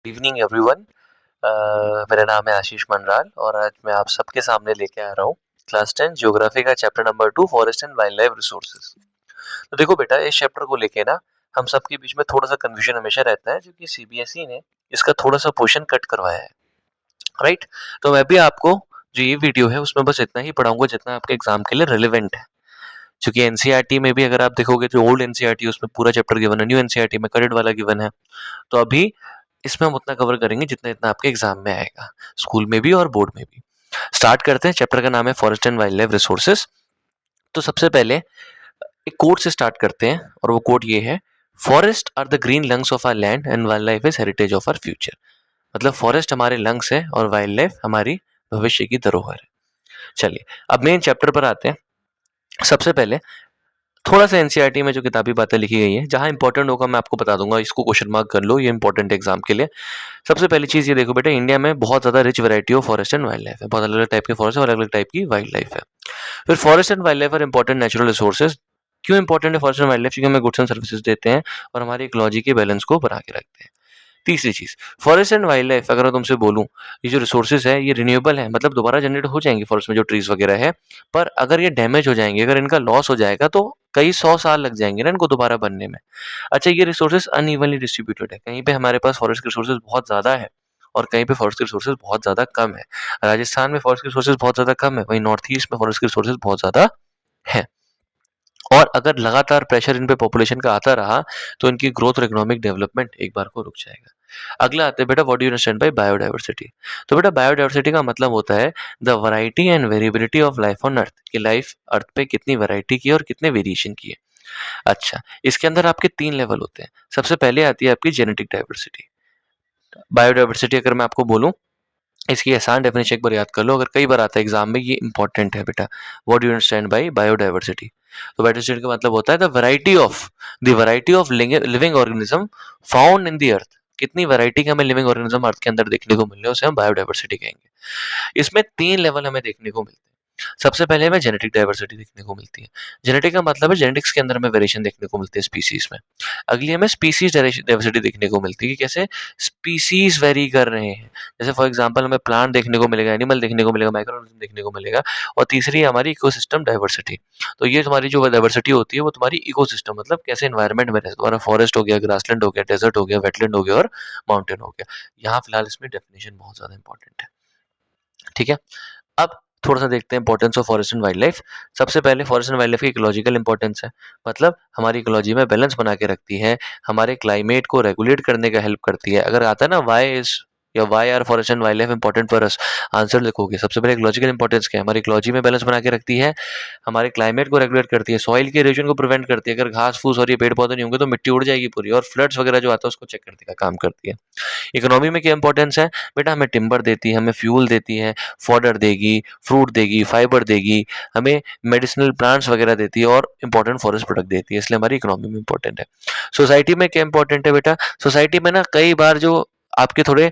Evening everyone. मेरा नाम है आशीष मनराल और आज मैं आप सबके सामने लेके आ रहा हूँ क्लास 10 ज्योग्राफी का chapter number 2 forest and wild life resources. तो देखो बेटा, इस चैप्टर को लेके ना हम सबके बीच में थोड़ा सा कंफ्यूजन हमेशा रहता है क्योंकि सीबीएसई ने इसका थोड़ा सा पोर्शन कट करवाया है, राइट। तो मैं भी आपको जो ये वीडियो है उसमें बस इतना ही पढ़ाऊंगा जितना आपके एग्जाम के लिए रिलेवेंट है। क्योंकि एनसीईआरटी में भी अगर आप देखोगे जो ओल्ड एनसीईआरटी है उसमें पूरा चैप्टर गिवन है, न्यू एनसीईआरटी में करेक्ट वाला गिवन है। तो अभी इसमें हम उतना कवर करेंगे जितना इतना आपके एग्जाम में आएगा, स्कूल में भी और बोर्ड में भी। स्टार्ट करते हैं। चैप्टर का नाम है forest and wild life resources. तो सबसे पहले एक कोट से स्टार्ट करते हैं और वो कोट ये है, forest are the green lungs of our land and wild life is heritage of our future. मतलब फॉरेस्ट हमारे लंग्स है और वाइल्ड लाइफ हमारी भविष्य की धरोहर है। चलिए अब मेन चैप्टर पर आते हैं। सबसे पहले थोड़ा सा एनसीईआरटी में जो किताबी बातें लिखी गई हैं, जहां इंपॉर्टेंट होगा मैं आपको बता दूंगा, इसको क्वेश्चन मार्क कर लो, ये इंपॉर्टेंट एग्जाम के लिए। सबसे पहली चीज ये देखो बेटा, इंडिया में बहुत ज्यादा rich variety of forest and wild life है। बहुत अलग अलग टाइप के फॉरेस्ट और अलग अलग टाइप की वाइल्ड लाइफ है। फिर forest and wild life are important natural resources. क्यों इंपॉर्टेंट है फॉरेस्ट एंड वाइल्ड लाइफ? क्योंकि हमें गुड्स एंड सर्विसेज देते हैं और हमारी इकोलॉजी के बैलेंस को बना के रखते हैं। तीसरी चीज, फॉरेस्ट एंड वाइल्ड लाइफ अगर मैं तुमसे बोलूं, ये जो रिसोर्सेज है ये रिन्यूएबल है, मतलब दोबारा जनरेट हो जाएंगे फॉरेस्ट में जो ट्रीज वगैरह है। पर अगर ये डैमेज हो जाएंगे, अगर इनका लॉस हो जाएगा तो कई 100 साल लग जाएंगे ना इनको दोबारा बनने में। अच्छा, ये रिसोर्सेज अनइवनली डिस्ट्रीब्यूटेड है। कहीं पे हमारे पास फॉरेस्ट के रिसोर्सेज बहुत ज्यादा है और कहीं पे फॉरेस्ट के रिसोर्सेज बहुत ज्यादा कम है। राजस्थान में फॉरेस्ट के रिसोर्सेज बहुत ज्यादा कम है, वहीं नॉर्थ ईस्ट में फॉरेस्ट के रिसोर्सेज बहुत ज्यादा है। और अगर लगातार प्रेशर इन पे पॉपुलेशन का आता रहा तो इनकी ग्रोथ और इकोनॉमिक डेवलपमेंट एक बार को रुक जाएगा। अगला आते हैं बेटा, what do you understand by biodiversity? तो बेटा बायोडायवर्सिटी का मतलब होता है the variety and variability of life on earth, कि लाइफ अर्थ पे कितनी वैरायटी की है और कितने वेरिएशन की है। अच्छा, इसके अंदर आपके 3 लेवल होते हैं। सबसे पहले आती है आपकी जेनेटिक डाइवर्सिटी। बायोडायवर्सिटी अगर मैं आपको बोलूं, इसकी आसान डेफिनेशन एक बार याद कर लो, अगर कई बार आता है एग्जाम में, ये इंपॉर्टेंट है बेटा। What do you understand by biodiversity? तो बायोडायवर्सिटी का मतलब होता है the variety of living organism found in the earth. कितनी वैरायटी के हमें लिविंग ऑर्गेनिज्म अर्थ के अंदर देखने को मिल रहे हैं उसे हम बायोडायवर्सिटी कहेंगे। इसमें 3 लेवल हमें देखने को मिलते हैं। सबसे पहले हमें जेनेटिक डाइवर्सिटी देखने को मिलती है। जेनेटिक का मतलब है जेनेटिक्स के अंदर हमें वेरिएशन देखने को मिलती है स्पीसीज में। अगली हमें स्पीसीज डाइवर्सिटी देखने को मिलती है कि कैसे स्पीसीज वेरी कर रहे हैं। जैसे फॉर एग्जांपल हमें प्लांट देखने को मिलेगा, एनिमल देखने को मिलेगा, माइक्रोऑर्गेनिज्म देखने को मिलेगा। और तीसरी है हमारी इकोसिस्टम डाइवर्सिटी। तो ये तुम्हारी जो डाइवर्सिटी होती है वो तुम्हारी इकोसिस्टम, मतलब कैसे एनवायरनमेंट में रहता है। तुम्हारा फॉरेस्ट हो गया, ग्रासलैंड हो गया, डेजर्ट हो गया, वेटलैंड हो गया और माउंटेन हो गया। यहाँ फिलहाल इसमें डेफिनेशन बहुत ज्यादा इंपॉर्टेंट है, ठीक है। अब थोड़ा सा देखते हैं importance of forest and wild life. सबसे पहले फॉरेस्ट एंड वाइल्ड लाइफ की इकोलॉजिकल इंपॉर्टेंस है, मतलब हमारी इकोलॉजी में बैलेंस बना के रखती है, हमारे क्लाइमेट को रेगुलेट करने का हेल्प करती है। अगर आता है ना वाई इज या why are forest and wild life important for us, answer लिखोगे। सबसे पहले इकोलॉजिकल इंपॉर्टेंस क्या है? हमारी इकोलॉजी में बैलेंस बना के रखती है, हमारे क्लाइमेट को रेगुलेट करती है, सॉइल के इरोजन को प्रिवेंट करती है। अगर घास फूस और ये पेड़ पौधे नहीं होंगे तो मिट्टी उड़ जाएगी पूरी, और फ्लड्स वगैरह जो आता है उसको चेक करने का काम करती है। इकोनॉमी में क्या इंपॉर्टेंस है बेटा? हमें टिम्बर देती है, हमें फ्यूल देती है, फॉडर देगी, फ्रूट देगी, फाइबर देगी, हमें मेडिसिनल प्लांट्स वगैरह देती है और इंपॉर्टेंट फॉरेस्ट प्रोडक्ट देती है, इसलिए हमारी इकोनॉमी में इंपॉर्टेंट है। सोसाइटी में क्या इंपॉर्टेंट है बेटा? सोसाइटी में ना कई बार जो आपके थोड़े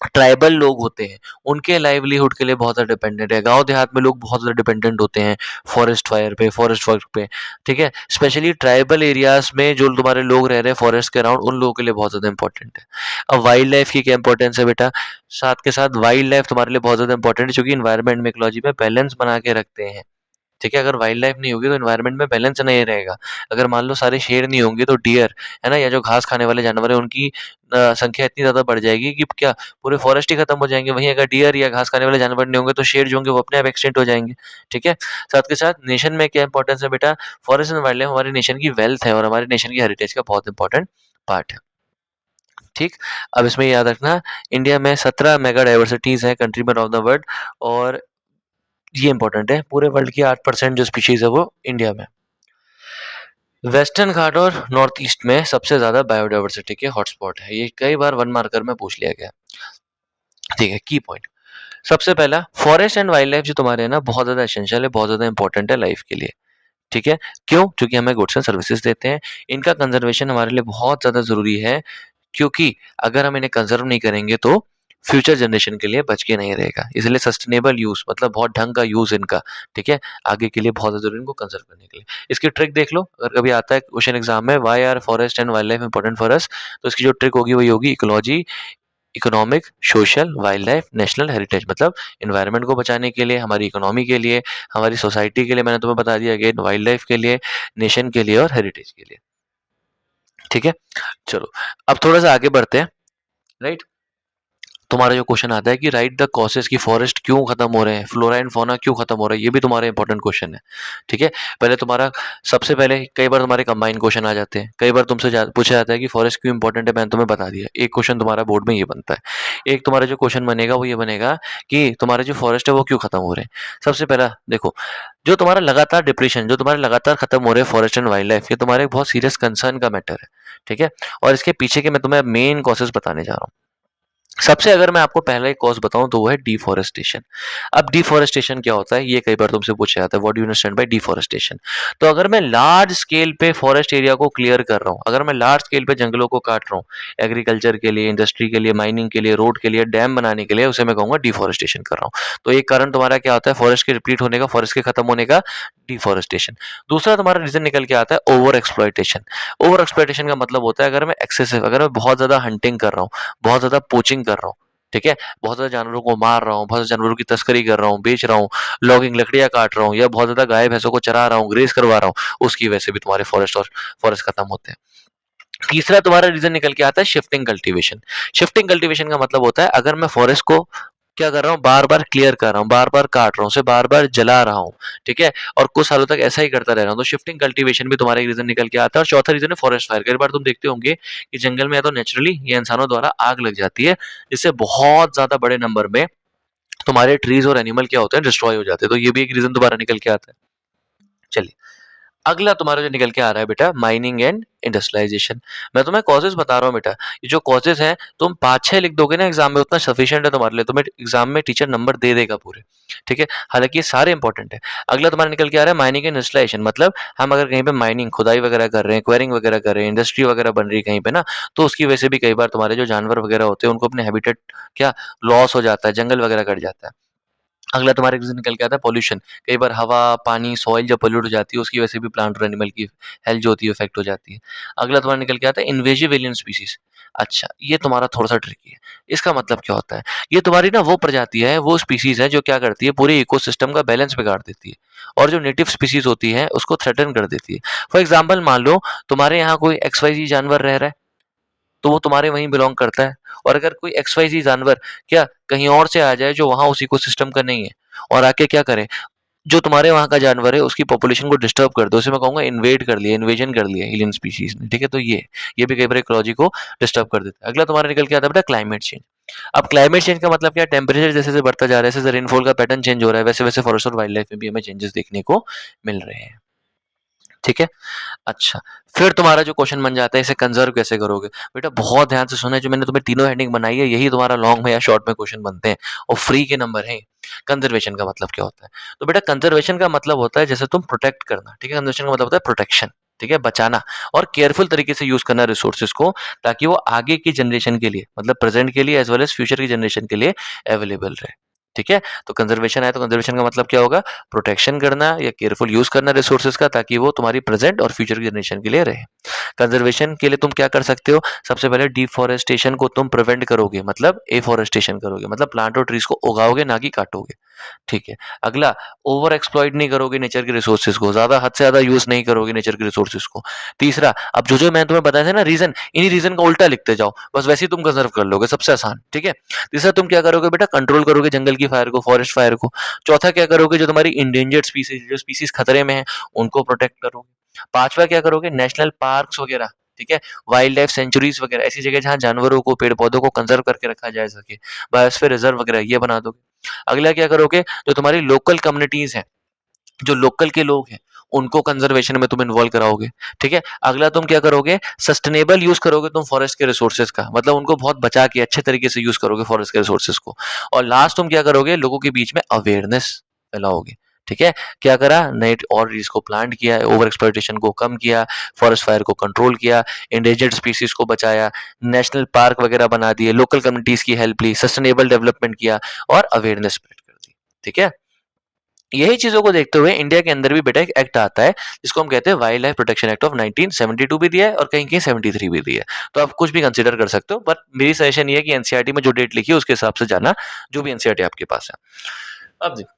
ट्राइबल लोग होते हैं उनके लाइवलीहुड के लिए बहुत ज़्यादा डिपेंडेंट है। गांव देहात में लोग बहुत ज़्यादा डिपेंडेंट होते हैं फॉरेस्ट फायर पे, फॉरेस्ट वर्क पे, ठीक है। स्पेशली ट्राइबल एरियाज में जो तुम्हारे लोग रह रहे हैं फॉरेस्ट के अराउंड, उन लोगों के लिए बहुत ज़्यादा इंपॉर्टेंट है। अब वाइल्ड लाइफ की क्या इंपॉर्टेंस है बेटा? साथ के साथ वाइल्ड लाइफ तुम्हारे लिए बहुत ज़्यादा इंपॉर्टेंट है क्योंकि इन्वायरमेंट में, इकोलॉजी में बैलेंस बना के रखते हैं, ठीक है। अगर वाइल्ड लाइफ नहीं होगी तो एनवायरनमेंट में बैलेंस नहीं रहेगा। अगर मान लो सारे शेर नहीं होंगे तो डियर है ना, या जो घास खाने वाले जानवर है उनकी संख्या इतनी ज्यादा बढ़ जाएगी कि क्या पूरे फॉरेस्ट ही खत्म हो जाएंगे। वहीं अगर डियर या घास खाने वाले जानवर नहीं होंगे तो शेर जो होंगे वो अपने आप एक्सटिंक्ट हो जाएंगे, ठीक है। साथ के साथ नेशन में क्या इंपॉर्टेंस है बेटा? फॉरेस्ट एंड वाइल्ड लाइफ हमारे नेशन की वेल्थ है और हमारे नेशन की हेरिटेज का बहुत इंपॉर्टेंट पार्ट है, ठीक। अब इसमें याद रखना, इंडिया में 17 मेगा डाइवर्सिटीज है कंट्री में ऑफ द वर्ल्ड, और ये इंपॉर्टेंट है, पूरे वर्ल्ड की 8% जो स्पीशीज है वो इंडिया में। वेस्टर्न घाट और नॉर्थ ईस्ट में सबसे ज्यादा बायोडाइवर्सिटी के हॉटस्पॉट है, ये कई बार वन मार्कर में पूछ लिया गया, ठीक है। की पॉइंट, सबसे पहला, फॉरेस्ट एंड वाइल्ड लाइफ जो तुम्हारे है ना बहुत ज्यादा एसेंशियल है, बहुत ज्यादा इंपॉर्टेंट है लाइफ के लिए, ठीक है। क्यों? क्योंकि हमें गुड्स एंड सर्विसेज देते हैं। इनका कंजर्वेशन हमारे लिए बहुत ज्यादा जरूरी है, क्योंकि अगर हम इन्हें कंजर्व नहीं करेंगे तो फ्यूचर जनरेशन के लिए बच के नहीं रहेगा। इसलिए सस्टेनेबल यूज़ मतलब बहुत ढंग का यूज़ इनका, ठीक है? आगे के लिए बहुत ज़्यादा ज़रूरी है इनको कंज़र्व करने के लिए। इसकी ट्रिक देख लो, अगर कभी आता है क्वेश्चन एग्ज़ाम में, why are forest and wild life important for us? तो इसकी जो ट्रिक होगी वही होगी ecology, economic, social, wild life, national heritage मतलब एनवायरनमेंट को बचाने के लिए, हमारी इकोनॉमी के लिए, हमारी सोसाइटी के लिए, मैंने तुम्हें बता दिया अगेन वाइल्ड लाइफ के लिए, नेशन के लिए और हेरिटेज के लिए। ठीक है? चलो, अब थोड़ा-सा आगे बढ़ते हैं, राइट? तुम्हारा जो क्वेश्चन आता है कि राइट द कॉजेस की फॉरेस्ट क्यों खत्म हो रहे हैं, फ्लोरा एंड फौना क्यों खत्म हो रहा है, ये भी तुम्हारा इंपॉर्टेंट क्वेश्चन है। ठीक है, पहले तुम्हारा सबसे पहले कई बार तुम्हारे कंबाइन क्वेश्चन आ जाते हैं, कई बार तुमसे पूछा जाता है कि फॉरेस्ट क्यों इंपॉर्टेंट है, मैंने तुम्हें बता दिया। एक क्वेश्चन तुम्हारा बोर्ड में ये बनता है। एक तुम्हारा जो क्वेश्चन बनेगा वो ये बनेगा कि तुम्हारे जो फॉरेस्ट है वो क्यों खत्म हो रहे हैं। सबसे पहला देखो, जो तुम्हारा लगातार डिप्रेशन, जो तुम्हारे लगातार खत्म हो रहे हैं फॉरेस्ट एंड वाइल्ड लाइफ, ये तुम्हारे एक बहुत सीरियस कंसर्न का मैटर है। ठीक है, और इसके पीछे के मैं तुम्हें मेन कॉजेस बताने जा रहा हूँ। सबसे अगर मैं आपको पहला एक कॉज बताऊं तो वो है डिफॉरेस्टेशन। अब डिफॉरेस्टेशन क्या होता है, ये कई बार तुमसे पूछा जाता है, what do you understand by deforestation? तो अगर मैं लार्ज स्केल पे फॉरेस्ट एरिया को क्लियर कर रहा हूं, अगर मैं लार्ज स्केल पे जंगलों को काट रहा हूं एग्रीकल्चर के लिए, इंडस्ट्री के लिए, माइनिंग के लिए, रोड के लिए, डैम बनाने के लिए, उसे मैं कहूंगा डिफॉरेस्टेशन कर रहा हूं। तो एक कारण तुम्हारा क्या होता है फॉरेस्ट के रिप्लीट होने का, फॉरेस्ट के खत्म होने का, डिफॉरेस्टेशन। दूसरा तुम्हारा रीजन निकल के आता है ओवर एक्सप्लॉयटेशन। ओवर एक्सप्लॉयटेशन का मतलब होता है अगर मैं एक्सेसिव, अगर मैं बहुत ज्यादा हंटिंग कर रहा हूँ, बहुत ज्यादा पोचिंग कर रहा हूँ, ठीक है, बहुत ज़्यादा जानवरों को मार रहा हूँ, बहुत ज़्यादा जानवरों की तस्करी कर रहा हूँ, बेच रहा हूँ, लॉगिंग लकड़ियाँ काट रहा हूँ, या बहुत ज़्यादा गाय भैंसों को चरा रहा हूँ, ग्रेस करवा रहा हूँ, उसकी वजह से भी तुम्हारे फॉरेस्ट खत्म होते हैं। तीसरा तुम्हारा रीजन निकल के आता है शिफ्टिंग कल्टीवेशन। शिफ्टिंग कल्टीवेशन का मतलब होता है अगर मैं फॉरेस्ट को क्या कर रहा हूँ, बार बार क्लियर कर रहा हूँ, बार बार काट रहा हूँ, उसे बार बार जला रहा हूँ, ठीक है, और कुछ सालों तक ऐसा ही करता रह रहा हूँ, तो शिफ्टिंग कल्टीवेशन भी तुम्हारा एक रीजन निकल के आता है। और चौथा रीजन है फॉरेस्ट फायर। कई बार तुम देखते होंगे कि जंगल में या तो नेचुरली या इंसानों द्वारा आग लग जाती है, जिससे बहुत ज्यादा बड़े नंबर में तुम्हारे ट्रीज और एनिमल क्या होते हैं, डिस्ट्रॉय हो जाते हैं। तो ये भी एक रीजन दोबारा निकल के आता है। चलिए, अगला तुम्हारा जो निकल के आ रहा है बेटा, माइनिंग एंड इंडस्ट्रियलाइजेशन। मैं तुम्हें कॉजेज बता रहा हूँ बेटा, ये जो कॉजेज हैं तुम 5-6 लिख दोगे ना एग्जाम में, उतना सफिशिएंट है तुम्हारे लिए, तुम्हें एग्जाम में टीचर नंबर दे देगा पूरे। ठीक है, हालांकि ये सारे इंपॉर्टेंट है। अगला तुम्हारा निकल के आ रहा है माइनिंग एंड इंडस्ट्रियलाइजेशन, मतलब हम अगर कहीं पे माइनिंग, खुदाई वगैरह कर रहे हैं, क्वेरिंग वगैरह कर रहे हैं, इंडस्ट्री वगैरह बन रही है कहीं पे ना, तो उसकी वजह से भी कई बार तुम्हारे जो जानवर वगैरह होते हैं उनको अपने हैबिटेट क्या लॉस हो जाता है, जंगल वगैरह कट जाता है। अगला तुम्हारे रीजन निकल के आता है पॉल्यूशन। कई बार हवा, पानी, सॉइल जब पोल्यूट हो जाती है उसकी वजह से भी प्लांट और एनिमल की हेल्थ जो होती है इफेक्ट हो जाती है। अगला तुम्हारा निकल के आता है इन्वेजिव एलियन स्पीसीज। अच्छा, ये तुम्हारा थोड़ा सा ट्रिकी है। इसका मतलब क्या होता है, ये तुम्हारी ना वो प्रजाति है, वो स्पीसीज है जो क्या करती है, पूरे इकोसिस्टम का बैलेंस बिगाड़ देती है और जो नेटिव स्पीसीज होती है उसको थ्रेटन कर देती है। फॉर एग्जाम्पल मान लो तुम्हारे यहाँ कोई XYZ जानवर रह रहा है, तो वो तुम्हारे वहीं बिलोंग करता है। और अगर कोई XYZ जानवर क्या कहीं और से आ जाए जो वहां उस इकोसिस्टम का नहीं है, और आके क्या करे, जो तुम्हारे वहाँ का जानवर है उसकी पॉपुलेशन को डिस्टर्ब कर दो, उसे मैं कहूंगा इन्वेड कर लिया, इन्वेजन कर लिया एलियन स्पीशीज ने। ठीक है, तो ये भी कई बार इकोलॉजी को डिस्टर्ब कर देता है। अगला तुम्हारा निकल के आता है बेटा क्लाइमेट चेंज। अब क्लाइमेट चेंज का मतलब क्या है, टेम्परेचर जैसे जैसे बढ़ता जा रहा है, जैसे रेनफॉल का पैटर्न चेंज हो रहा है, वैसे वैसे फॉरेस्ट और वाइल्ड लाइफ में भी हमें चेंजेस देखने को मिल रहे हैं। ठीक है, अच्छा, फिर तुम्हारा जो क्वेश्चन बन जाता है इसे कंजर्व कैसे करोगे। बेटा बहुत ध्यान से सुना है, जो मैंने तुम्हें तीनों हेडिंग बनाई है यही तुम्हारा लॉन्ग में या शॉर्ट में क्वेश्चन बनते हैं और फ्री के नंबर हैं। कंजर्वेशन का मतलब क्या होता है, तो बेटा कंजर्वेशन का मतलब होता है जैसे तुम प्रोटेक्ट करना, ठीक है, कंजर्वेशन का मतलब होता है प्रोटेक्शन, ठीक है, बचाना और केयरफुल तरीके से यूज करना रिसोर्सेज को, ताकि वो आगे की जनरेशन के लिए, मतलब प्रेजेंट के लिए एज वेल एज फ्यूचर की जनरेशन के लिए अवेलेबल रहे। ठीक है, तो कंजर्वेशन है, तो कंजर्वेशन का मतलब क्या होगा, प्रोटेक्शन करना या केयरफुल यूज करना रिसोर्सेज का, ताकि वो तुम्हारी प्रेजेंट और फ्यूचर की जनरेशन के लिए रहे। कंजर्वेशन के लिए तुम क्या कर सकते हो, सबसे पहले डिफॉरेस्टेशन को तुम प्रिवेंट करोगे, मतलब एफॉरेस्टेशन करोगे, मतलब प्लांट और ट्रीज को उगाओगे ना कि काटोगे। ठीक है, अगला, ओवर एक्सप्लॉइट नहीं करोगे नेचर के रिसोर्सेज को, ज्यादा हद से ज्यादा यूज नहीं करोगे नेचर के रिसोर्सेज को। तीसरा, अब जो जो मैं तुम्हें बताया था ना रीजन, इन्हीं रीजन का उल्टा लिखते जाओ, बस वैसे ही तुम कंजर्व कर लोगे, सबसे आसान। ठीक है, तीसरा तुम क्या करोगे बेटा, कंट्रोल करोगे जंगल की फायर को, फॉरेस्ट फायर को। चौथा क्या करोगे, जो तुम्हारी इंडेंजर्ड स्पीसीज, जो स्पीसीज खतरे में है उनको प्रोटेक्ट करोगे। पांचवा क्या करोगे, नेशनल पार्क्स वगैरह, ठीक है, वाइल्ड लाइफ सेंचुरीज वगैरह, ऐसी जगह जहां जानवरों को, पेड़ पौधों को कंजर्व करके रखा जा सके, बायोस्फीयर रिजर्व वगैरह ये बना दोगे। अगला क्या करोगे, जो तुम्हारी लोकल कम्युनिटीज हैं, जो लोकल के लोग हैं, उनको कंजर्वेशन में तुम इन्वॉल्व कराओगे। ठीक है, अगला तुम क्या करोगे, सस्टेनेबल यूज करोगे तुम फॉरेस्ट के रिसोर्सेज का, मतलब उनको बहुत बचा के अच्छे तरीके से यूज करोगे फॉरेस्ट के रिसोर्सेज को। और लास्ट तुम क्या करोगे, लोगों के बीच में अवेयरनेस फैलाओगे। ठीक है, क्या करा, नए और ट्रीज को प्लांट किया, ओवर एक्सप्लॉइटेशन को कम किया, फॉरेस्ट फायर को कंट्रोल किया, एंडेंजर्ड स्पीसीज को बचाया, नेशनल पार्क वगैरह बना दिए, लोकल कम्युनिटीज की हेल्प ली, सस्टेनेबल डेवलपमेंट किया और अवेयरनेस स्प्रेड कर दी। ठीक है, यही चीजों को देखते हुए इंडिया के अंदर भी बेटा एक एक्ट आता है जिसको हम कहते हैं wild life protection act of 1972 भी दिया है और कहीं कहीं 73 भी दिया है, तो आप कुछ भी कंसिडर कर सकते हो, बट मेरी सजेशन ये है कि एनसीईआरटी में जो डेट लिखी है उसके हिसाब से जाना, जो भी एनसीईआरटी आपके पास है। अब देखो,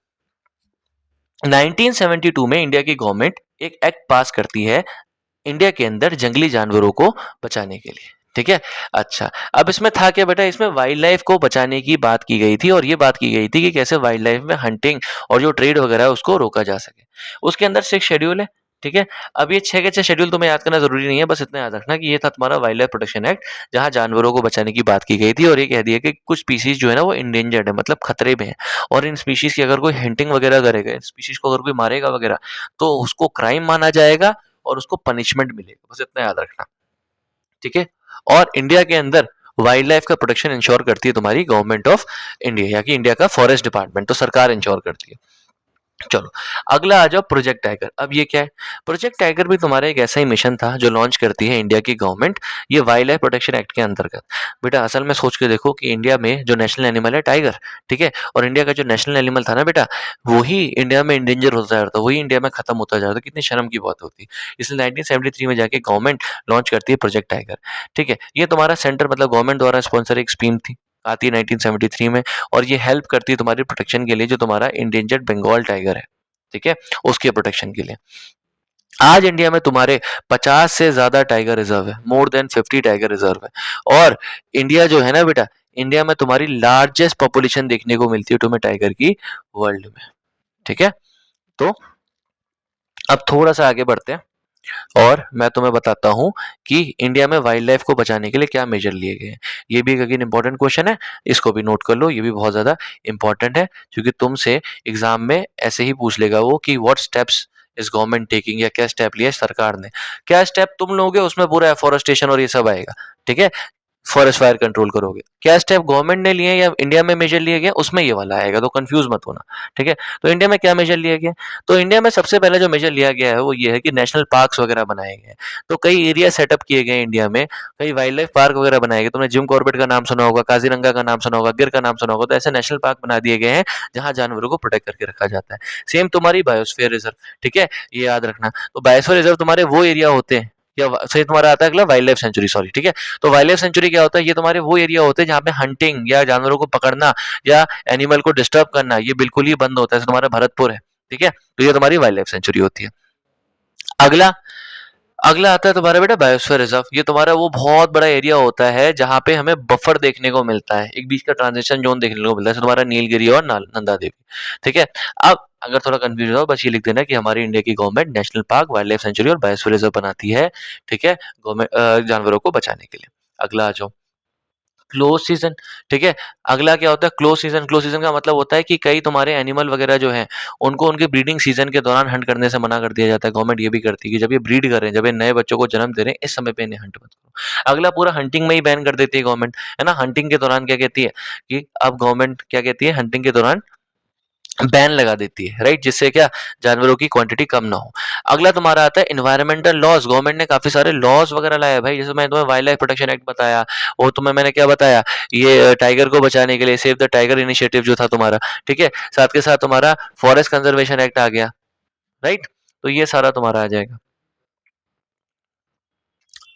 1972 में इंडिया की गवर्नमेंट एक एक्ट पास करती है इंडिया के अंदर जंगली जानवरों को बचाने के लिए। ठीक है, अच्छा, अब इसमें था क्या बेटा, इसमें वाइल्ड लाइफ को बचाने की बात की गई थी और ये बात की गई थी कि कैसे वाइल्ड लाइफ में हंटिंग और जो ट्रेड वगैरह है उसको रोका जा सके। उसके अंदर 6 शेड्यूल है। ठीक है, अब ये 6 के 6 शेड्यूल तुम्हें याद करना जरूरी नहीं है, बस इतना याद रखना कि ये था तुम्हारा वाइल्ड लाइफ प्रोटेक्शन एक्ट, जहां जानवरों को बचाने की बात की गई थी और ये कह दिया कि कुछ स्पीसीज जो है ना वो इंडेंजर्ड है, मतलब खतरे में है, और इन स्पीशीज की अगर कोई हंटिंग वगैरह करेगा, इन स्पीशीज को अगर कोई मारेगा वगैरह, तो उसको क्राइम माना जाएगा और उसको पनिशमेंट मिलेगा, बस इतना याद रखना। ठीक है, और इंडिया के अंदर वाइल्ड लाइफ का प्रोटेक्शन इंश्योर करती है तुम्हारी गवर्नमेंट ऑफ इंडिया, या कि इंडिया का फॉरेस्ट डिपार्टमेंट, तो सरकार इंश्योर करती है। चलो, अगला आ जाओ प्रोजेक्ट टाइगर। अब ये क्या है, प्रोजेक्ट टाइगर भी तुम्हारा एक ऐसा ही मिशन था जो लॉन्च करती है इंडिया की गवर्नमेंट, ये वाइल्ड लाइफ प्रोटेक्शन एक्ट के अंतर्गत। बेटा असल में सोच के देखो कि इंडिया में जो नेशनल एनिमल है टाइगर, ठीक है, और इंडिया का जो नेशनल एनिमल था ना बेटा, वही इंडिया में इंडेंजर होता जा रहा था, वही इंडिया में खत्म होता जा रहा था, कितनी शर्म की बात होती। इसलिए 1973 में जाके गवर्नमेंट लॉन्च करती है प्रोजेक्ट टाइगर। ठीक है, ये तुम्हारा सेंटर मतलब गवर्नमेंट द्वारा स्पॉन्सर एक स्कीम थी, आती है 1973 में, और ये हेल्प करती है तुम्हारी प्रोटेक्शन के लिए जो तुम्हारा इंडेंजर्ड बंगाल टाइगर है। ठीक है, उसके प्रोटेक्शन के लिए आज इंडिया में तुम्हारे 50 से ज्यादा टाइगर रिजर्व है, मोर देन 50 टाइगर रिजर्व है, और इंडिया जो है ना बेटा, इंडिया में तुम्हारी लार्जेस्ट पॉपुलेशन देखने को मिलती है तुम्हें टाइगर की वर्ल्ड में। ठीक है, तो अब थोड़ा सा आगे बढ़ते हैं और मैं तुम्हें बताता हूँ कि इंडिया में वाइल्ड लाइफ को बचाने के लिए क्या मेजर लिए गए हैं। ये भी एक अगेन इंपॉर्टेंट क्वेश्चन है, इसको भी नोट कर लो, ये भी बहुत ज्यादा इंपॉर्टेंट है, क्योंकि तुमसे एग्जाम में ऐसे ही पूछ लेगा वो कि what steps is government taking, या क्या स्टेप लिया है सरकार ने, क्या स्टेप तुम लोगे उसमें पूरा एफोरेस्टेशन और ये सब आएगा। ठीक है, फॉरेस्ट फायर कंट्रोल करोगे, क्या स्टेप गवर्नमेंट ने लिए या इंडिया में मेजर लिए गए उसमें ये वाला आएगा, तो कंफ्यूज मत होना। ठीक है, तो इंडिया में क्या मेजर लिया गया, तो इंडिया में सबसे पहले जो मेजर लिया गया है वो ये है कि नेशनल पार्क्स वगैरह बनाए गए हैं, तो कई एरिया सेटअप किए गए इंडिया में, कई वाइल्ड लाइफ पार्क वगैरह बनाए गए, तुमने जिम कॉर्बेट का नाम सुना होगा, काजीरंगा का नाम सुना होगा, गिर का नाम सुना होगा, तो ऐसे नेशनल पार्क बना दिए गए हैं जहां जानवरों को प्रोटेक्ट करके रखा जाता है। सेम तुम्हारी बायोस्फीयर रिजर्व, ठीक है, ये याद रखना, तो बायोस्फीयर रिजर्व तुम्हारे वो एरिया होते हैं, या सही तुम्हारा आता है अगला वाइल्ड लाइफ सेंचुरी, सॉरी, ठीक है, तो वाइल्ड लाइफ सेंचुरी क्या होता है, ये तुम्हारे वो एरिया होते हैं जहाँ पे हंटिंग या जानवरों को पकड़ना या एनिमल को डिस्टर्ब करना ये बिल्कुल ही बंद होता है, जैसे तुम्हारा भरतपुर है। ठीक है, तो ये तुम्हारी वाइल्ड लाइफ सेंचुरी होती है। अगला अगला आता है तुम्हारा बेटा बायोस्फीयर रिजर्व, ये तुम्हारा वो बहुत बड़ा एरिया होता है जहाँ पे हमें बफर देखने को मिलता है, एक बीच का ट्रांजिशन जोन देखने को मिलता है, तुम्हारा नीलगिरी और नंदा देवी। ठीक है, अब अगर थोड़ा कंफ्यूज हो बस ये लिख देना कि हमारी इंडिया की government national park, wild life sanctuary और बायोस्फीयर रिजर्व बनाती है। ठीक है, गवर्नमेंट जानवरों को बचाने के लिए। अगला आ जाओ, क्लोज सीजन। ठीक है, अगला क्या होता है क्लोज सीजन, क्लोज सीजन का मतलब होता है कि कई तुम्हारे एनिमल वगैरह जो हैं उनको उनके ब्रीडिंग सीजन के दौरान हंट करने से मना कर दिया जाता है। गवर्नमेंट ये भी करती है कि जब ये ब्रीड कर रहे हैं, जब ये नए बच्चों को जन्म दे रहे हैं, इस समय पे इन्हें हंट मत करो। अगला पूरा हंटिंग में ही बैन कर देती है गवर्नमेंट, है ना, हंटिंग के दौरान क्या कहती है कि अब गवर्नमेंट क्या कहती है, हंटिंग के दौरान बैन लगा देती है, राइट, जिससे क्या जानवरों की क्वांटिटी कम ना हो। अगला तुम्हारा आता है एनवायरमेंटल लॉज, गवर्नमेंट ने काफी सारे लॉज वगैरह लाए हैं भाई, जैसे मैं तुम्हें वाइल्ड लाइफ प्रोटेक्शन एक्ट बताया, वो तुम्हें मैंने क्या बताया, ये टाइगर को बचाने के लिए सेव द टाइगर इनिशिएटिव जो था तुम्हारा। ठीक है, साथ के साथ तुम्हारा फॉरेस्ट कंजर्वेशन एक्ट आ गया, राइट, तो ये सारा तुम्हारा आ जाएगा।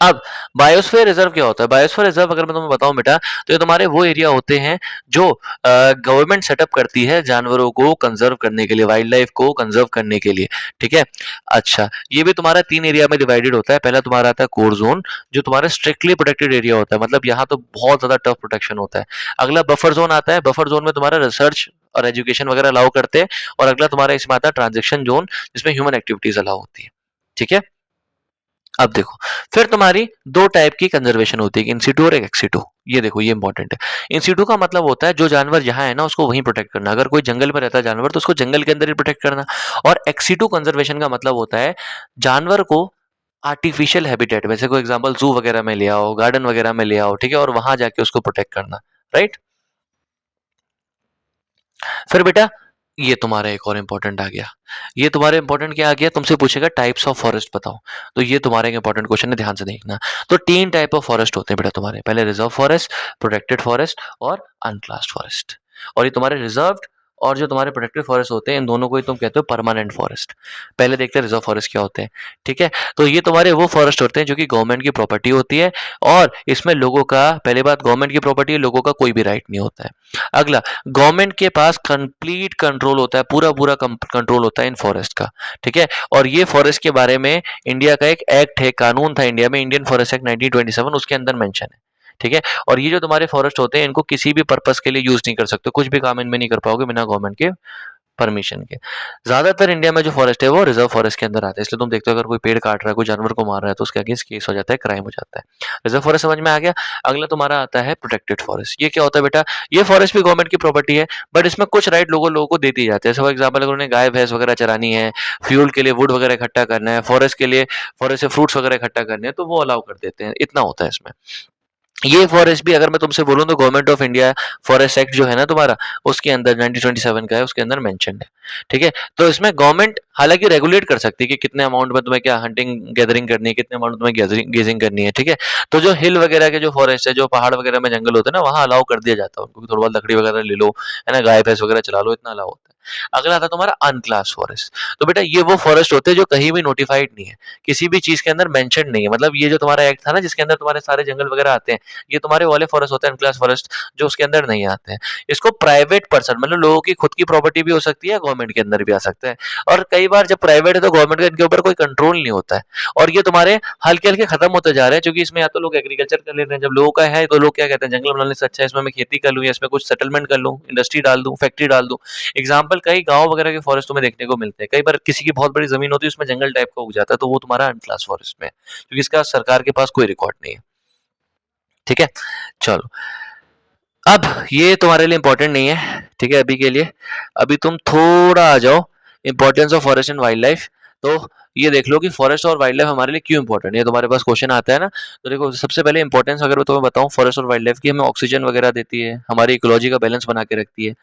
अब बायोस्फीयर रिजर्व क्या होता है, बायोस्फीयर रिजर्व अगर मैं तुम्हें बताऊं बेटा, तो ये तुम्हारे वो एरिया होते हैं जो गवर्नमेंट सेटअप करती है जानवरों को कंजर्व करने के लिए, वाइल्ड लाइफ को कंजर्व करने के लिए। ठीक है, अच्छा, ये भी तुम्हारा 3 एरिया में डिवाइडेड होता है। पहला तुम्हारा आता है कोर जोन, जो तुम्हारा स्ट्रिक्टली प्रोटेक्टेड एरिया होता है, मतलब यहाँ तो बहुत ज्यादा टफ प्रोटेक्शन होता है। अगला बफर जोन आता है, बफर जोन में तुम्हारा रिसर्च और एजुकेशन वगैरह अलाउ करते हैं। और अगला तुम्हारा इसमें आता है ट्रांजेक्शन जोन, जिसमें ह्यूमन एक्टिविटीज अलाउ होती है। ठीक है, अब देखो, फिर तुम्हारी दो टाइप की कंजर्वेशन होती है, इन सीटू और एक एक्सीटू। ये देखो, ये इंपॉर्टेंट है। इन सीटू का मतलब होता है जो जानवर जहां है ना उसको वहीं प्रोटेक्ट करना, अगर कोई जंगल में रहता है जानवर तो उसको जंगल के अंदर ही प्रोटेक्ट करना। और एक्सीटू कंजर्वेशन का मतलब होता है जानवर को आर्टिफिशियल हैबिटेट में, जैसे कोई एग्जांपल जू वगैरह में ले आओ, गार्डन वगैरह में ले आओ, ठीक है, और वहां जाके उसको प्रोटेक्ट करना, राइट। फिर बेटा ये तुम्हारा एक और इम्पोर्टेंट आ गया। ये तुम्हारा इम्पोर्टेंट क्या आ गया, तुमसे पूछेगा टाइप्स ऑफ फॉरेस्ट बताओ। तो ये तुम्हारा एक इम्पोर्टेंट क्वेश्चन है, ध्यान से देखना। तो 3 टाइप ऑफ फॉरेस्ट होते हैं बेटा तुम्हारे, पहले रिजर्व फॉरेस्ट, प्रोटेक्टेड फॉरेस्ट और अनक्लास्ड फॉरेस्ट। और ये तुम्हारे रिजर्व्ड और जो तुम्हारे प्रोटेक्टेड फॉरेस्ट होते हैं, इन दोनों को ही तुम कहते हो परमानेंट फॉरेस्ट। पहले देखते हैं रिजर्व फॉरेस्ट क्या होते हैं, ठीक है। तो ये तुम्हारे वो फॉरेस्ट होते हैं जो कि गवर्नमेंट की प्रॉपर्टी होती है, और इसमें लोगों का, पहली बात गवर्नमेंट की प्रॉपर्टी है, लोगों का कोई भी राइट नहीं होता है। अगला, गवर्नमेंट के पास कंप्लीट कंट्रोल होता है, पूरा पूरा कंट्रोल होता है इन फॉरेस्ट का, ठीक है। और ये फॉरेस्ट के बारे में इंडिया का एक एक्ट है, कानून था इंडिया में, इंडियन फॉरेस्ट एक्ट 1927, उसके अंदर मेंशन है, ठीक है। और ये जो तुम्हारे फॉरेस्ट होते हैं, इनको किसी भी पर्पस के लिए यूज नहीं कर सकते, कुछ भी काम इनमें नहीं कर पाओगे बिना गवर्नमेंट के परमिशन के। ज्यादातर इंडिया में जो फॉरेस्ट है वो रिजर्व फॉरेस्ट के अंदर आता है, इसलिए तुम देखते हो अगर कोई पेड़ काट रहा है, कोई जानवर को मार रहा है, तो उसके अगेंस्ट केस हो जाता है, क्राइम हो जाता है। रिजर्व फॉरेस्ट समझ में आ गया। अगला तुम्हारा आता है प्रोटेक्टेड फॉरेस्ट। ये क्या होता है बेटा, ये फॉरेस्ट भी गवर्नमेंट की प्रॉपर्टी है, बट इसमें कुछ राइट लोगों को दे दिए जाते हैं। फॉर एग्जाम्पल, अगर उन्हें गाय भैंस वगैरह चरानी है, फ्यूल के लिए वुड वगैरह इकट्ठा करना है, फॉरेस्ट के लिए, फॉरेस्ट से फ्रूट्स वगैरह इकट्ठा करने हैं, तो वो अलाउ कर देते हैं, इतना होता है इसमें। ये फॉरेस्ट भी अगर मैं तुमसे बोलूं तो government of India forest act जो है ना तुम्हारा, उसके अंदर 1927 का है, उसके अंदर मेंशन्ड है, ठीक है। तो इसमें गवर्नमेंट हालांकि रेगुलेट कर सकती है कि कितने अमाउंट में तुम्हें क्या हंटिंग गैदरिंग करनी है, कितने अमाउंट में तुम्हें गैदरिंग गेजिंग करनी है, ठीक है। तो जो हिल वगैरह के जो फॉरेस्ट है, जो पहाड़ वगैरह में जंगल होते हैं ना, वहां अलाउ कर दिया जाता है उनको, थोड़ा बहुत लकड़ी वगैरह ले लो, है ना, गाय भैंस वगैरह चला लो, इतना अलाउ होता है। अगला आता है तुम्हारा अनक्लास फॉरेस्ट। तो बेटा ये वो फॉरेस्ट होते हैं जो कहीं भी नोटिफाइड नहीं है, किसी भी चीज के अंदर मेंशन नहीं है। मतलब ये जो तुम्हारा एक्ट था ना, जिसके अंदर तुम्हारे सारे जंगल वगैरह आते हैं, ये तुम्हारे वाले फॉरेस्ट होते हैं अनक्लास फॉरेस्ट, जो उसके अंदर नहीं आते हैं। इसको प्राइवेट पर्सन, मतलब लोगों की खुद की प्रॉपर्टी भी हो सकती है, गवर्नमेंट के अंदर भी आ सकता है। और कई बार जब प्राइवेट है तो गवर्नमेंट का इनके ऊपर कोई कंट्रोल नहीं होता है, और ये तुम्हारे हल्के हल्के खत्म होते जा रहे हैं, क्योंकि इसमें या तो लोग एग्रीकल्चर कर ले रहे हैं, जब लोगों का है तो लोग क्या कहते हैं, जंगल बनाने से अच्छा है इसमें मैं खेती कर लूँ, या इसमें कुछ सेटलमेंट कर लूँ, इंडस्ट्री डाल दूँ, फैक्ट्री डाल दूँ। एग्जाम्पल, कई गाँव वगैरह के फॉरेस्ट तुम्हें देखने को मिलते हैं, कई बार किसी की बहुत बड़ी जमीन होती है, उसमें जंगल टाइप का उग जाता है, तो वो तुम्हारा अनक्लास फॉरेस्ट में है, क्योंकि इसका सरकार के पास कोई रिकॉर्ड नहीं है, ठीक है। चलो, अब ये तुम्हारे लिए इंपॉर्टेंट नहीं है, ठीक है, अभी के लिए। अभी तुम थोड़ा आ जाओ importance of forest and wild life. तो ये देख लो कि फॉरेस्ट और वाइल्ड लाइफ हमारे लिए क्यों इंपॉर्टेंट है, ये तुम्हारे पास क्वेश्चन आता है ना। तो देखो, सबसे पहले इंपॉर्टेंस अगर मैं तुम्हें बताऊं फॉरेस्ट और वाइल्ड लाइफ की, हमें ऑक्सीजन वगैरह देती है, हमारी इकोलॉजी का बैलेंस बना के रखती है,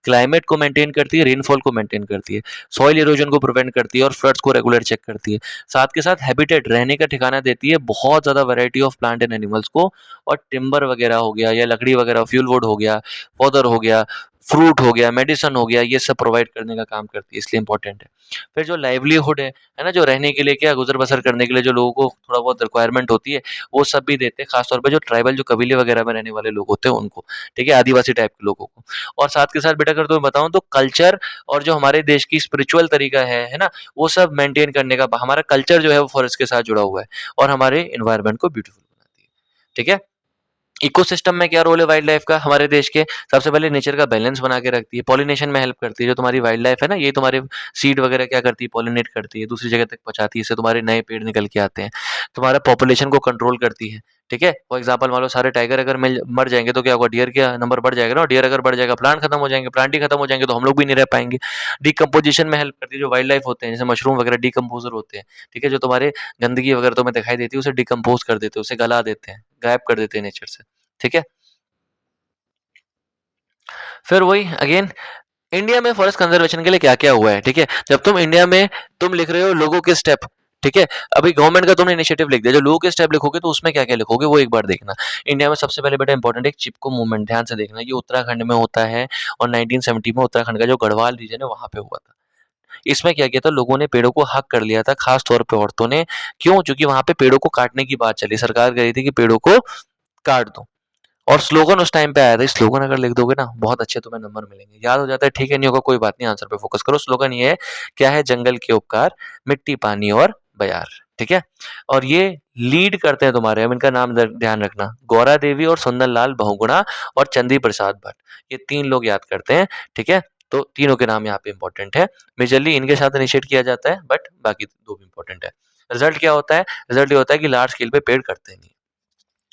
क्लाइमेट को मेंटेन करती है, रेनफॉल को मेंटेन करती है, सॉइल इरोजन को प्रिवेंट करती है, और फ्लड्स को रेगुलर चेक करती है। साथ के साथ हैबिटेट, रहने का ठिकाना देती है बहुत ज्यादा variety of plant and animals को, और टिम्बर वगैरह हो गया, या लकड़ी वगैरह, फ्यूल वुड हो गया, पौधर हो गया, फ्रूट हो गया, मेडिसिन हो गया, ये सब प्रोवाइड करने का काम करती है, इसलिए इंपॉर्टेंट है। फिर जो लाइवलीहुड है ना, जो रहने के लिए, क्या गुजर बसर करने के लिए जो लोगों को थोड़ा बहुत रिक्वायरमेंट होती है, वो सब भी देते हैं, खासतौर पे जो ट्राइबल, जो कबीले वगैरह में रहने वाले लोग होते हैं उनको, ठीक है, आदिवासी टाइप के लोगों को। और साथ के साथ बेटा अगर तुम्हें बताऊं तो कल्चर और जो हमारे देश की स्पिरिचुअल तरीका है ना, वो सब मेंटेन करने का, हमारा कल्चर जो है वो फॉरेस्ट के साथ जुड़ा हुआ है, और हमारे इन्वायरमेंट को ब्यूटीफुल बनाती है, ठीक है। इकोसिस्टम में क्या रोल है वाइल्ड लाइफ का हमारे देश के, सबसे पहले नेचर का बैलेंस बना के रखती है, पॉलिनेशन में हेल्प करती है, जो तुम्हारी वाइल्ड लाइफ है ना, ये तुम्हारे सीड वगैरह क्या करती है, पॉलिनेट करती है, दूसरी जगह तक पहुंचाती है, इससे तुम्हारे नए पेड़ निकल के आते हैं, तुम्हारा पॉपुलेशन को कंट्रोल करती है, ठीक है। फॉर एग्जाम्पल, मान लो सारे टाइगर अगर मर जाएंगे तो क्या होगा, डियर का नंबर बढ़ जाएगा ना, डियर अगर बढ़ जाएगा, प्लांट खत्म हो जाएंगे, प्लांट ही खत्म हो जाएंगे तो हम लोग भी नहीं रह पाएंगे। डिकम्पोजिशन में हेल्प करती है, जो वाइल्ड लाइफ होते हैं जैसे मशरूम वगैरह डिकम्पोजर होते हैं, ठीक है, जो तुम्हारे गंदगी वगैरह तुम्हें दिखाई देती है उसे डिकम्पोज कर देते हैं, उसे गला देते हैं, गायब कर देते हैं नेचर से, ठीक है। फिर वही अगेन, इंडिया में फॉरेस्ट कंजर्वेशन के लिए क्या क्या हुआ है, ठीक है। जब तुम इंडिया में तुम लिख रहे हो लोगों के स्टेप, ठीक है, अभी गवर्नमेंट का तुमने इनिशिएटिव लिख दिया, जो लोगों के स्टेप लिखोगे तो उसमें क्या क्या लिखोगे वो एक बार देखना। इंडिया में सबसे पहले बेटा इंपॉर्टेंट एक चिपको मूवमेंट, ध्यान से देखना, ये उत्तराखंड में होता है, और 1970 में उत्तराखंड का जो गढ़वाल रीजन है वहां पे हुआ था। इसमें क्या किया था, लोगों ने पेड़ों को हक कर लिया था, खास तौर पे औरतों ने। क्यों? क्योंकि वहां पे पेड़ों को काटने की बात चली, सरकार कह रही थी कि पेड़ों को काट दो। और स्लोगन उस टाइम पे आया था, स्लोगन अगर लिख दोगे ना बहुत अच्छे तुम्हें नंबर मिलेंगे, याद हो जाता है, ठीक है, नहीं होगा कोई बात नहीं, आंसर पे फोकस करो। स्लोगन ये है, क्या है, जंगल के उपकार, मिट्टी पानी और बयार, ठीक है। और ये लीड करते हैं तुम्हारे, अब इनका नाम ध्यान रखना, गौरा देवी और सुंदर लाल बहुगुणा और चंदी प्रसाद भट्ट, ये 3 लोग याद करते हैं, ठीक है। तो तीनों के नाम यहाँ पे इंपॉर्टेंट है, मेजरली इनके साथ इनिशिएट किया जाता है, बट बाकी 2 भी इंपॉर्टेंट है। रिजल्ट क्या होता है, रिजल्ट ये होता है कि लार्ज स्केल पे पेड़ कटते नहीं,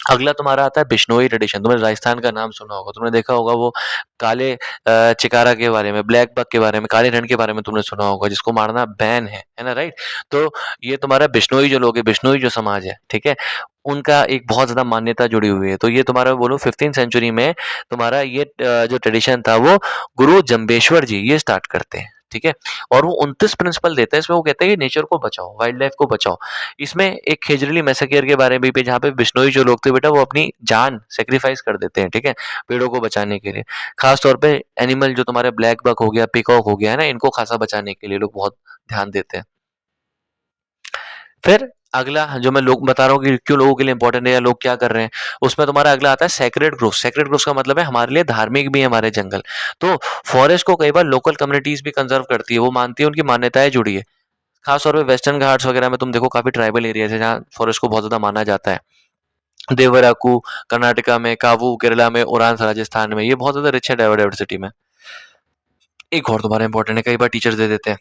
अगला तुम्हारा आता है बिश्नोई ट्रेडिशन। तुमने राजस्थान का नाम सुना होगा, तुमने देखा होगा वो काले चिकारा के बारे में, ब्लैक बक के बारे में, काले रण के बारे में तुमने सुना होगा, जिसको मारना बैन है ना, राइट? तो ये तुम्हारा बिश्नोई जो लोग है, बिश्नोई जो समाज है, ठीक है, उनका एक बहुत ज्यादा मान्यता जुड़ी हुई है। तो ये तुम्हारा बोलो 15th सेंचुरी में तुम्हारा ये जो ट्रेडिशन था वो गुरु जम्बेश्वर जी ये स्टार्ट करते हैं, ठीक है। और वो 29 प्रिंसिपल देता है इसमें। वो कहते हैं कि नेचर को बचाओ, वाइल्ड लाइफ को बचाओ। इसमें एक खेजड़ली मैसेकेयर के बारे में भी, जहाँ पे बिश्नोई जो लोग थे बेटा, वो अपनी जान सेक्रीफाइस कर देते हैं, ठीक है, पेड़ों को बचाने के लिए। खास तौर पे एनिमल जो तुम्हारे ब्लैक बक हो गया, पीकॉक हो गया है ना, इनको खासा बचाने के लिए लोग बहुत ध्यान देते हैं। फिर अगला जो मैं लोग बता रहा हूँ कि क्यों लोगों के लिए इंपॉर्टेंट है या लोग क्या कर रहे हैं, उसमें तुम्हारा अगला आता है सेक्रेड ग्रोव्स। सेक्रेड ग्रोव्स का मतलब है हमारे लिए धार्मिक भी है हमारे जंगल। तो फॉरेस्ट को कई बार लोकल कम्युनिटीज भी कंजर्व करती है, वो मानती है, उनकी मान्यताएं जुड़ी है। खास तौर पे वेस्टर्न घाट्स वगैरह में तुम देखो काफी ट्राइबल एरियाज है जहाँ फॉरेस्ट को बहुत ज्यादा माना जाता है। देवराकू कर्नाटका में, कावू केरला में, उरांस राजस्थान में, ये बहुत ज्यादा रिच है डाइवर्सिटी में। एक और तुम्हारा इंपॉर्टेंट है, कई बार टीचर्स दे देते हैं,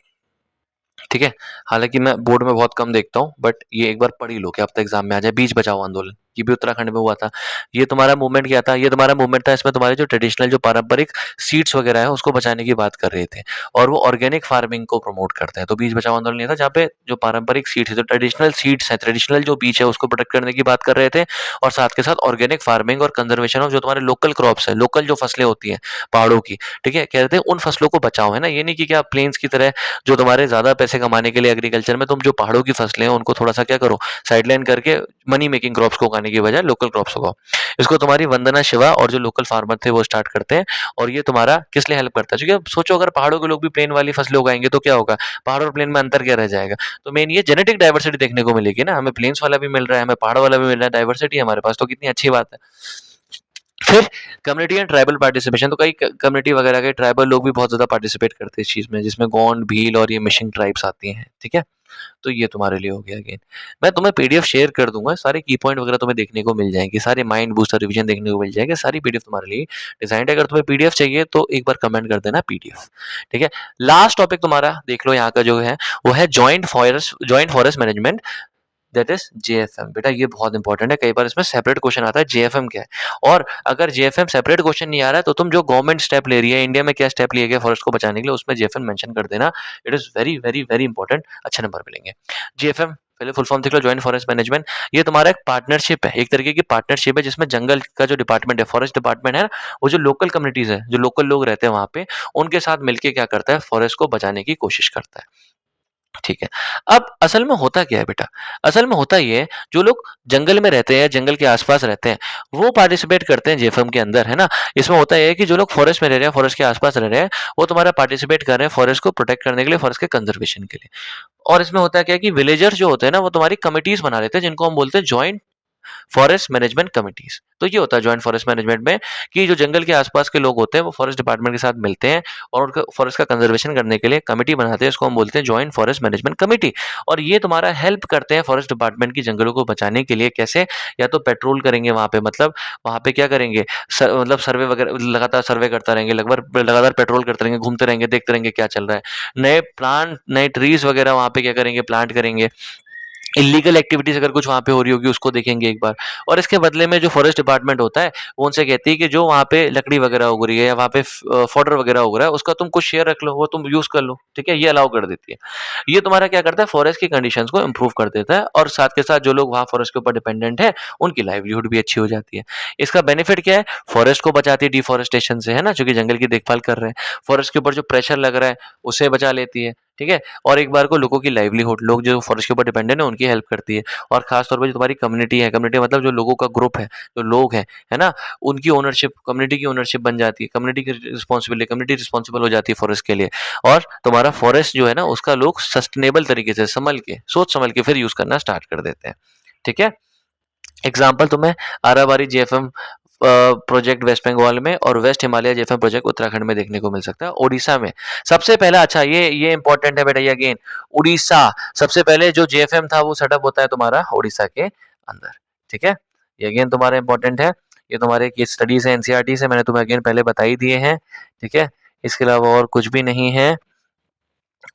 ठीक है, हालांकि मैं बोर्ड में बहुत कम देखता हूँ, बट ये एक बार पढ़ ही लो कि अब तक एग्जाम में आ जाए। बीच बचाओ आंदोलन, ये भी उत्तराखंड में हुआ था। ये तुम्हारा मूवमेंट क्या था? ये तुम्हारा मूवमेंट था, इसमें तुम्हारे जो ट्रेडिशनल जो पारंपरिक सीड्स वगैरह है उसको बचाने की बात कर रहे थे, और वो ऑर्गेनिक फार्मिंग को प्रमोट करते हैं। तो बीज बचाओ आंदोलन ये था जहाँ पे जो पारंपरिक सीड्स है, जो ट्रेडिशनल सीड्स है, ट्रेडिशनल जो बीज है उसको प्रोटेक्ट करने की बात कर रहे थे, और साथ के साथ ऑर्गेनिक फार्मिंग और कंजर्वेशन ऑफ जो तुम्हारे लोकल क्रॉप्स है, लोकल जो फसलें होती हैं पहाड़ों की, ठीक है, कह रहे थे उन फसलों को बचाओ, है ना। ये नहीं कि क्या प्लेन्स की तरह जो तुम्हारे ज्यादा पैसे कमाने के लिए एग्रीकल्चर में तुम जो पहाड़ों की फसलें हैं उनको थोड़ा सा क्या करो, साइडलाइन करके मनी मेकिंग क्रॉप्स को उगाने की बजाय लोकल क्रॉप्स उगाओ। इसको तुम्हारी वंदना शिवा और जो लोकल फार्मर थे वो स्टार्ट करते हैं। और ये तुम्हारा किस लिए हेल्प करता है? क्योंकि अब सोचो अगर पहाड़ों के लोग भी प्लेन वाली फसलें उगाएंगे तो क्या होगा, पहाड़ और प्लेन में अंतर क्या रह जाएगा? तो मेन ये जेनेटिक डाइवर्सिटी देखने को मिलेगी ना, हमें प्लेन्स वाला भी मिल रहा है, हमें पहाड़ वाला भी मिल रहा है, डाइवर्सिटी हमारे पास, तो कितनी अच्छी बात है। फिर कम्युनिटी एंड ट्राइबल पार्टिसिपेशन, तो कई कम्युनिटी वगैरह के ट्राइबल लोग भी बहुत ज्यादा पार्टिसिपेट करते हैं इस चीज में, जिसमें गोंड, भील और ये मिशिंग ट्राइब्स आती हैं, ठीक है। तो ये तुम्हारे लिए हो गया। अगेन मैं तुम्हें पीडीएफ शेयर कर दूंगा, सारे की पॉइंट वगैरह तुम्हें देखने को मिल जाएंगे, सारे माइंड बूस्टर रिवीजन देखने को मिल जाएंगे, सारी पीडीएफ तुम्हारे लिए डिजाइंड है। अगर तुम्हें पीडीएफ चाहिए तो एक बार कमेंट कर देना पीडीएफ, ठीक है। लास्ट टॉपिक तुम्हारा देख लो यहाँ का जो है, वो है joint forest management, that is JFM. बेटा ये बहुत इंपॉर्टेंट है, कई बार इसमें सेपरेट क्वेश्चन आता है जेएफएम क्या है। और अगर जेएफएम सेपरेट क्वेश्चन नहीं आ रहा है तो तुम जो गवर्नमेंट स्टेप ले रही है, इंडिया में क्या स्टेप लिए गए फॉरेस्ट को बचाने के लिए, उसमें जेएफएम मेंशन कर देना। It is very very very important, अच्छे नंबर मिलेंगे। जेएफएम पहले फुल फॉर्म देख लो, जॉइंट फॉरेस्ट मैनेजमेंट। ये तुम्हारा एक पार्टनरशिप है, एक तरीके की पार्टनरशिप है, जिसमें जंगल का जो डिपार्टमेंट है, फॉरेस्ट डिपार्टमेंट है ना, वो जो लोकल कम्युनिटीज है, जो लोकल लोग रहते हैं वहां पे, उनके साथ मिलकर क्या करता है, फॉरेस्ट को बचाने की कोशिश करता है, ठीक है। अब असल में होता क्या है बेटा, असल में होता ये है, जो लोग जंगल में रहते हैं, जंगल के आसपास रहते हैं, वो पार्टिसिपेट करते हैं जेएफएम के अंदर, है ना। इसमें होता ये है कि जो लोग फॉरेस्ट में रह रहे हैं, फॉरेस्ट के आसपास रह रहे हैं, वो तुम्हारा पार्टिसिपेट कर रहे हैं फॉरेस्ट को प्रोटेक्ट करने के लिए, फॉरेस्ट के कंजर्वेशन के लिए। और इसमें होता है क्या कि विलेजर्स जो होते हैं ना, वो तुम्हारी कमिटीज बना लेते हैं, जिनको हम बोलते हैं जॉइंट फॉरेस्ट मैनेजमेंट कमिटीज। तो ये होता है जॉइंट फॉरेस्ट मैनेजमेंट में, कि जो जंगल के आसपास के लोग होते हैं वो फॉरेस्ट डिपार्टमेंट के साथ मिलते हैं और उनका फॉरेस्ट का कंजर्वेशन करने के लिए कमेटी बनाते हैं, इसको हम बोलते हैं जॉइंट फॉरेस्ट मैनेजमेंट कमेटी। और ये तुम्हारा हेल्प करते हैं फॉरेस्ट डिपार्टमेंट की जंगलों को बचाने के लिए। कैसे? या तो पेट्रोल करेंगे वहां पे, मतलब वहां पे क्या करेंगे, मतलब सर्वे वगैरह, लगातार सर्वे करता रहेंगे, लगभग लगातार पेट्रोल करते रहेंगे, घूमते रहेंगे, देखते रहेंगे क्या चल रहा है, नए प्लांट, नए ट्रीज वगैरह वहां पे क्या करेंगे, प्लांट करेंगे। इलीगल एक्टिविटीज अगर कुछ वहाँ पे हो रही होगी उसको देखेंगे एक बार। और इसके बदले में जो फॉरेस्ट डिपार्टमेंट होता है वो उनसे कहती है कि जो वहाँ पे लकड़ी वगैरह उग रही है या वहाँ पे फॉडर वगैरह उग रहा है उसका तुम कुछ शेयर रख लो, वो तुम यूज कर लो, ठीक है, ये अलाउ कर देती है। ये तुम्हारा क्या करता है, फॉरेस्ट की कंडीशंस को इम्प्रूव कर देता है, और साथ के साथ जो लोग वहाँ फॉरेस्ट के ऊपर डिपेंडेंट है उनकी लाइवलीहुड भी अच्छी हो जाती है। इसका बेनिफिट क्या है, फॉरेस्ट को बचाती है डिफॉरेस्टेशन से, है ना, क्योंकि जंगल की देखभाल कर रहे हैं। फॉरेस्ट के ऊपर जो प्रेशर लग रहा है उसे बचा लेती है, ठीक है। और एक बार को लोगों की लाइवलीहुड, लोग जो फॉरेस्ट के ऊपर डिपेंडेंट है उनकी हेल्प करती है। और खास तौर पे जो तुम्हारी कम्युनिटी है, कम्युनिटी मतलब जो लोगों का ग्रुप जो लोग हैं, है ना, उनकी ओनरशिप, कम्युनिटी की ओनरशिप बन जाती है, कम्युनिटी की रिस्पॉन्सिबिलिटी, कम्युनिटी रिस्पॉन्सिबल हो जाती है फॉरेस्ट के लिए। और तुम्हारा फॉरेस्ट जो है ना उसका लोग सस्टेनेबल तरीके से संभल के, सोच संभल के फिर यूज करना स्टार्ट कर देते हैं, ठीक है। एग्जाम्पल तुम्हें आराबारी जेएफएम प्रोजेक्ट वेस्ट बंगाल में और वेस्ट हिमालय जेएफएम प्रोजेक्ट उत्तराखंड में देखने को मिल सकता है। ओडिशा में सबसे पहला, अच्छा ये इंपॉर्टेंट है बेटा, ये अगेन उड़ीसा, सबसे पहले जो जेएफएम था वो सेटअप होता है तुम्हारा उड़ीसा के अंदर, ठीक है। ये अगेन तुम्हारा इंपॉर्टेंट है, ये तुम्हारे केस स्टडीज है एनसीईआरटी से, मैंने तुम्हें अगेन पहले बता ही दिए हैं, ठीक है। इसके अलावा और कुछ भी नहीं है।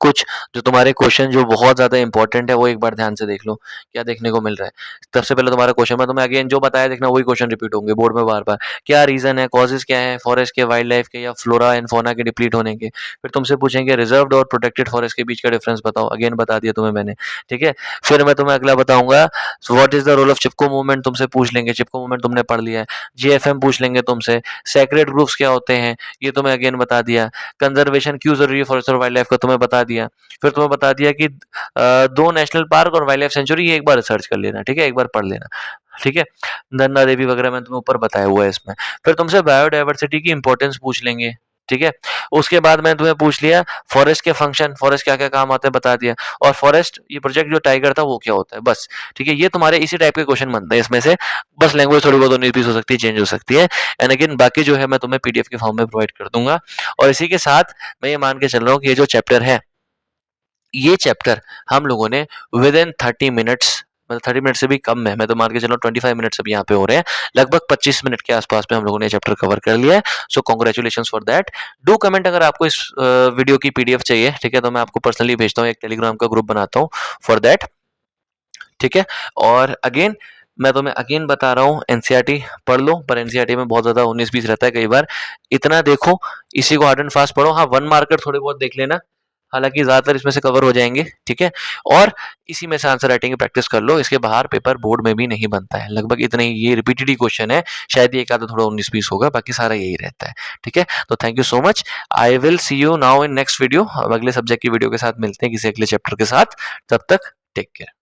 कुछ जो तुम्हारे क्वेश्चन जो बहुत ज़्यादा इंपॉर्टेंट है वो एक बार ध्यान से देख लो, क्या देखने को मिल रहा है। सबसे पहले तुम्हारा क्वेश्चन में तुम्हें अगेन जो बताया देखना वही क्वेश्चन रिपीट होंगे बोर्ड में बार-बार। क्या रीज़न है, कॉजेज़ क्या है फॉरेस्ट के, वाइल्ड लाइफ के या फ्लोरा एंड फौना के डिप्लीट होने के। फिर तुमसे पूछेंगे रिजर्व्ड और प्रोटेक्टेड फॉरेस्ट के बीच का डिफरेंस बताओ, अगेन बता दिया तुम्हें मैंने, ठीक है। फिर मैं तुम्हें अगला बताऊँगा what is the role of Chipko movement तुमसे पूछ लेंगे, चिपको मूवमेंट तुमने पढ़ लिया है। जीएफएम पूछ लेंगे तुमसे, सेक्रेड ग्रुप्स क्या होते हैं, ये तुम्हें अगेन बता दिया। कंजर्वेशन क्यों ज़रूरी है फॉरेस्ट और वाइल्ड लाइफ का तुम्हें बता दिया। फिर तुम्हें बता दिया कि 2 नेशनल पार्क और वाइल्ड लाइफ सेंचुरी ये एक बार रिसर्च कर लेना, ठीक है? एक बार पढ़ लेना, ठीक है? नंदा देवी वगैरह मैंने तुम्हें ऊपर बताया हुआ है इसमें। फिर तुमसे बायोडायवर्सिटी की इंपॉर्टेंस पूछ लेंगे, ठीक है? उसके बाद मैंने तुम्हें पूछ लिया फॉरेस्ट के फंक्शन, फॉरेस्ट क्या-क्या काम आते हैं बता दिया और फॉरेस्ट ये प्रोजेक्ट जो टाइगर था वो क्या होता है, बस, ठीक है? ये तुम्हारे इसी टाइप के क्वेश्चन बनते हैं इसमें से, बस लैंग्वेज थोड़ी बहुत 19-20 हो सकती है, चेंज हो सकती है एंड अगेन बाकी जो है मैं तुम्हें पीडीएफ के फॉर्म में प्रोवाइड कर दूँगा और इसी के साथ मैं ये मान के चल रहा हूँ कि ये जो चैप्टर है ये चैप्टर हम लोगों ने विद इन 30 मिनट्स मतलब 30 मिनट से भी कम है, मैं तो मान के चल रहा हूँ 25 मिनट्स अभी यहाँ पे हो रहे हैं, लगभग 25 मिनट के आसपास में हम लोगों ने ये चैप्टर कवर कर लिया है। सो congratulations for that. Do comment अगर आपको इस वीडियो की पीडीएफ चाहिए, ठीक है, तो मैं आपको पर्सनली भेजता हूँ, एक टेलीग्राम का ग्रुप बनाता हूँ फॉर दैट, ठीक है। और अगेन मैं तुम्हें अगेन बता रहा हूँ एनसीईआरटी पढ़ लो, पर एनसीईआरटी में बहुत ज्यादा 19-20 रहता है कई बार, इतना देखो, इसी को हार्ड एंड फास्ट पढ़ो। हाँ, 1 मार्कर थोड़े बहुत देख लेना, हालांकि ज्यादातर इसमें से कवर हो जाएंगे, ठीक है। और इसी में से आंसर राइटिंग की प्रैक्टिस कर लो, इसके बाहर पेपर बोर्ड में भी नहीं बनता है, लगभग इतने ही, ये रिपीटेड ही क्वेश्चन है, शायद ये एक आधा थोड़ा 19-20 होगा, बाकी सारा यही रहता है, ठीक है। तो thank you so much, I will see you now in next video, अगले सब्जेक्ट की वीडियो के साथ मिलते हैं किसी अगले चैप्टर के साथ, तब तक टेक केयर।